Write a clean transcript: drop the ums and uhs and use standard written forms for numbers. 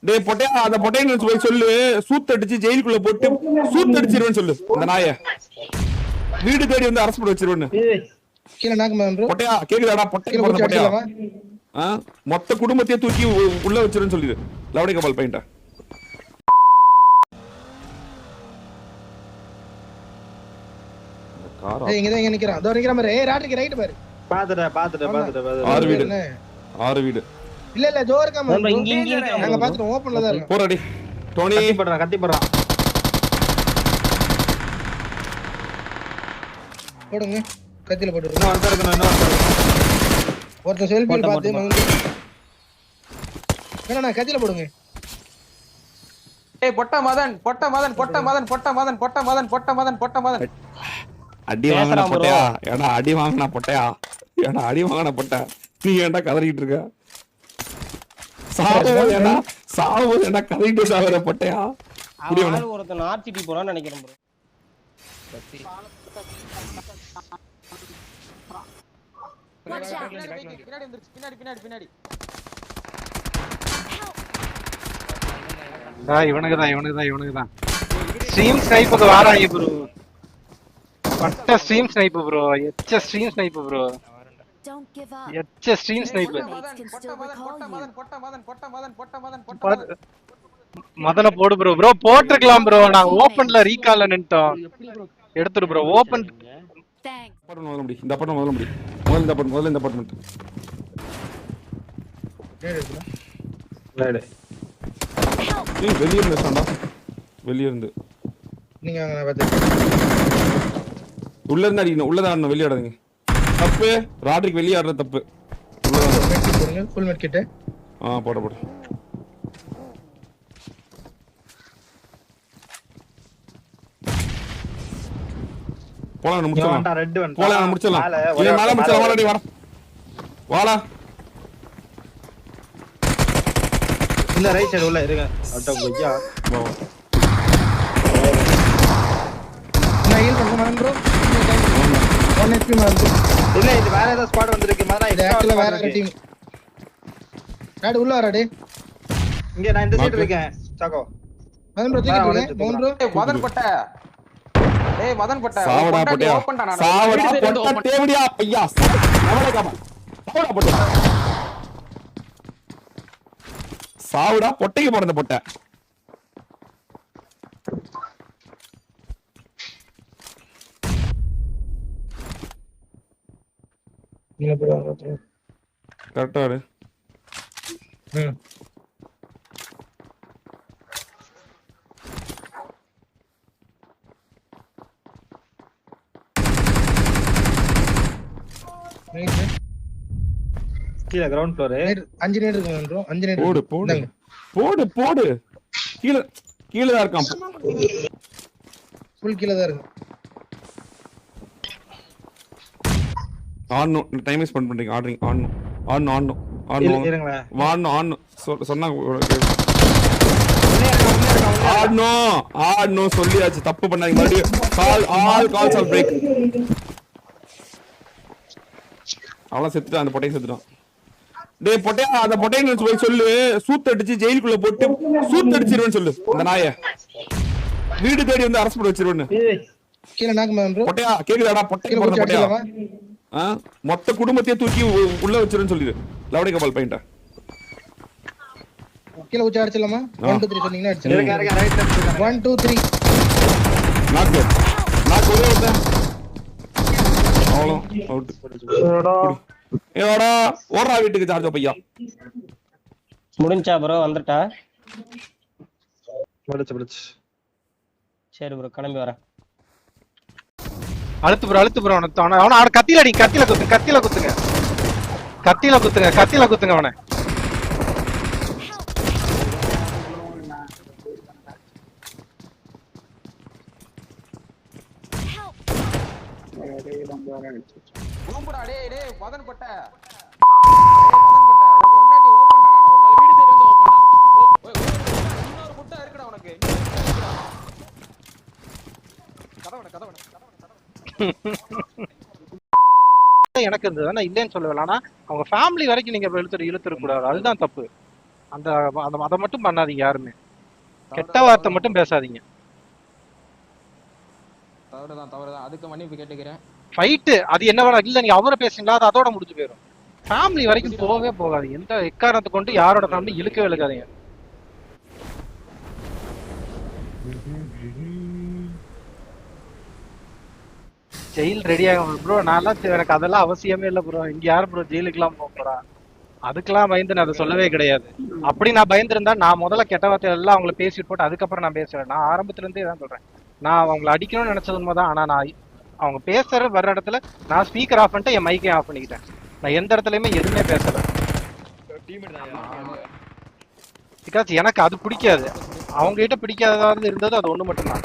டேய் பொட்டையா அந்த பொட்டையை போய் சொல்லு சூத்தடிச்சு ஜெயிலுக்குள்ள போட்டு சூத்தடிச்சிருவேன்னு சொல்லு அந்த நாய வீடு தேடி வந்து அரசு பண்ண வச்சிருவேன்னு. கீழ நாக்கு மேம் ப்ரோ. பொட்டையா கேக்குதாடா? பொட்டைக்கு போற பொட்டையா மொத்த குடும்பத்தையே தூக்கி உள்ள வச்சிருன்னு சொல்லிடு. லவடி கபால் பையன்டா. இங்க தான் இங்க நிக்கறான். அதோ நிக்கறான் பாரு. ஏய் ராட்ரிக்கு ரைட் பாரு. பாத்துட்டேன். ஆறு வீடு. இல்ல இல்ல ஜோர் கமா. இங்க நாங்க பாத்துறோம் ஓபன்ல தான் இருக்கு. போறடி. டோனி கத்தி போடுறான். போடுங்க. கத்தில போடு. இன்னும் வந்திருக்கணும். ஒருத்த செல்ஃபில பாத்து மங்கி. என்ன கத்தில போடுங்க. ஏய் பொட்ட மதன். அடி வாங்கன பொட்டையா. ஏடா அடி வாங்கன பொட்டையா. ஏடா அடி வாங்கன பொட்டை. நீ ஏன்டா கதறிட்டு இருக்க? சாவுது என்ன கதறிட்டு சாவற பொட்டையா? புரியல. ஒருத்தன் ஆர்சிடி போறான்னு நினைக்கிறேன் ப்ரோ. இவனுக்குதான் ஸ்ட்ரீம் ஸ்னைப்புக்கு வாராங்க ப்ரோ. பட்ட ஸ்ட்ரீம் ஸ்னைப் ப்ரோ. எச்ச ஸ்ட்ரீம் ஸ்னைப் ப்ரோ. எச்ச ஸ்ட்ரீம் ஸ்னைப். மதன போடு ப்ரோ. ப்ரோ போட்டுக்கலாம் ப்ரோ. நான் ஓபன்ல ரீகால்ல நின்னுட்டோம். எடுத்துரு ப்ரோ. ஓபன் இந்த பட்டம் முதல்ல முடி. முதல்ல இந்த பட்டம் மட்டும். ஏய் வெளிய இருந்து சண்டா. வெளிய இருந்து. நீங்க அங்க பாத்து. உள்ள இருந்து அடிக்கணும். உள்ள தான் ஆடணும். வெளிய ஆடாதீங்க. தப்பு. ராட்ரிக் வெளிய ஆடுற தப்பு. உள்ள தான் மெட் கிட் போடுங்க. ஃபுல் மெட் கிட். போடு. போலாம் முடிச்சலாம். ரெட் வந்து போலாம் முடிச்சலாம். இவன் மேல முடிச்சலாம். வாடா வர. வாடா. இல்ல ரைட் சைடு உள்ள இருங்க. அட்ட போய்யா. நான் ஹீல் பண்ணேன் ப்ரோ. 1 HP வந்து. இல்ல இது வேற ஏதோ ஸ்குவாட் வந்திருக்கு. மதனா இது ஆக்சுவலா வேற டீம். ராட் உள்ள வரடே. இங்க நான் இந்த சைடு இருக்கேன். சாகோ. மதன் ப்ரோ தூக்கிட்டு மதன் ப்ரோ. சாவடா பொட்டையா. சாவடா பொட்ட தேவடியா பையா. எவளே காமா. சாவடா பொட்டையா. சாவடா பொட்டைக்கு போறத பொட்டை. நீங்க ப்ரோ. கரெக்ட்டா இரு. கீழ கிரவுண்ட் ஃப்ளோர். 5 நேட் இருக்கு ப்ரோ. 5 நேட். போடு. கீழ தான் இருக்கான். ஃபுல் கீழ தான் இருக்கு. ஆன் டைம் வேஸ்ட் பண்றீங்க. ஆர்டரிங் ஆன் இருங்களா. ஆன் சொன்னா ஆன் சொல்லியாச்சு. தப்பு பண்ணாதீங்க. மறுபடியும் கால்ஸ் ஆல் பிரேக். அவள செத்துட்டான். அந்த பொட்டையை செத்துட்டான். டேய் பொட்டையா அந்த பொட்டையை போய் சொல்லு சூத்தடிச்சு ஜெயிலுக்குள்ள போட்டு சூத்தடிச்சிருவேன்னு சொல்லு அந்த நாய வீடு தேடி வந்து அரசு பண்ண வச்சிருவேன்னு. கீழ நாக்கு மேம் ப்ரோ. பொட்டையா கேக்குதாடா? பொட்டைக்கு போற பொட்டையா மொத்த குடும்பத்தையே தூக்கி உள்ள வச்சிருன்னு சொல்லிடு. லவடி கபால் பையன்டா. கீழ உச்ச அடிச்சலாமா? 1 2 3 சொன்னீங்கன்னா அடிச்சலாம். இருங்க ரைட் லெஃப்ட் 1 2 3 நாக் ஒரே ஒருத்த. அவ்வளோ அவுட். ஏடா ஓடுறா வீட்டுக்கு சார்ஜ் பையா. முடிஞ்சா ப்ரோ? வந்துட்டா? முடிச்சு. சரி ப்ரோ கிளம்பி வரேன். அழுத்து ப்ரோ. அவன கத்தில அடி. கத்தில குத்துங்க அவனை. பூம்புடா டேய் மதன் பட்ட. ஒரு கொண்டாட்டி ஓபன் நான் ஒரு நாள் வீடு தேடி வந்து ஓபன் தான். இன்னொரு முட்டை இருக்குடா உனக்கு. கதவன. எனக்கு இல்லைன்னு சொல்லல. ஆனா அவங்க ஃபேமிலி வரைக்கும் நீங்க இழுத்துற கூடாது. அதுதான் தப்பு. அந்த அதை மட்டும் பண்ணாதீங்க யாருமே. கெட்ட வார்த்தை மட்டும் பேசாதீங்க. தவறுதான். அதுக்கு மன்னிப்பு கேட்டுக்கிறேன். ஃபைட்டு அது என்ன வேணா இல்ல, நீங்க அவரை பேசுங்களா அது அதோட முடிஞ்சு போயிடும். ஃபேமிலி வரைக்கும் போகவே போகாதீங்க. எந்த எக்காரணத்தை கொண்டு யாரோட ஃபேமிலி இழுக்கவே இழுக்காதீங்க. ஜெயில் ரெடி ஆகும் ப்ரோ. நான்லாம் எனக்கு அதெல்லாம் அவசியமே இல்லை ப்ரோ. இங்க யார் ப்ரோ ஜெயிலுக்குலாம் போக போறா? அதுக்கெல்லாம் பயந்து நான் அதை சொல்லவே கிடையாது. அப்படி நான் பயந்துருந்தா நான் முதல்ல கெட்ட வார்த்தை எல்லாம் அவங்களை பேசிட்டு போட்டு அதுக்கப்புறம் நான் பேசுவேன். நான் ஆரம்பத்துல இருந்தே தான் சொல்றேன். நான் அவங்களை அடிக்கணும்னு நினைச்சது உண்மைதான். ஆனா நான் அவங்க பேசுற வர்ற இடத்துல நான் ஸ்பீக்கர் ஆஃப் பண்ணிட்டு என் மைக்கே ஆஃப் பண்ணிக்கிட்டேன். நான் எந்த இடத்துலயுமே எதுவுமே பேசல. பிகாஸ் எனக்கு அது பிடிக்காது. அவங்க கிட்ட பிடிக்காதது இருந்தது அது ஒண்ணு மட்டும்தான்.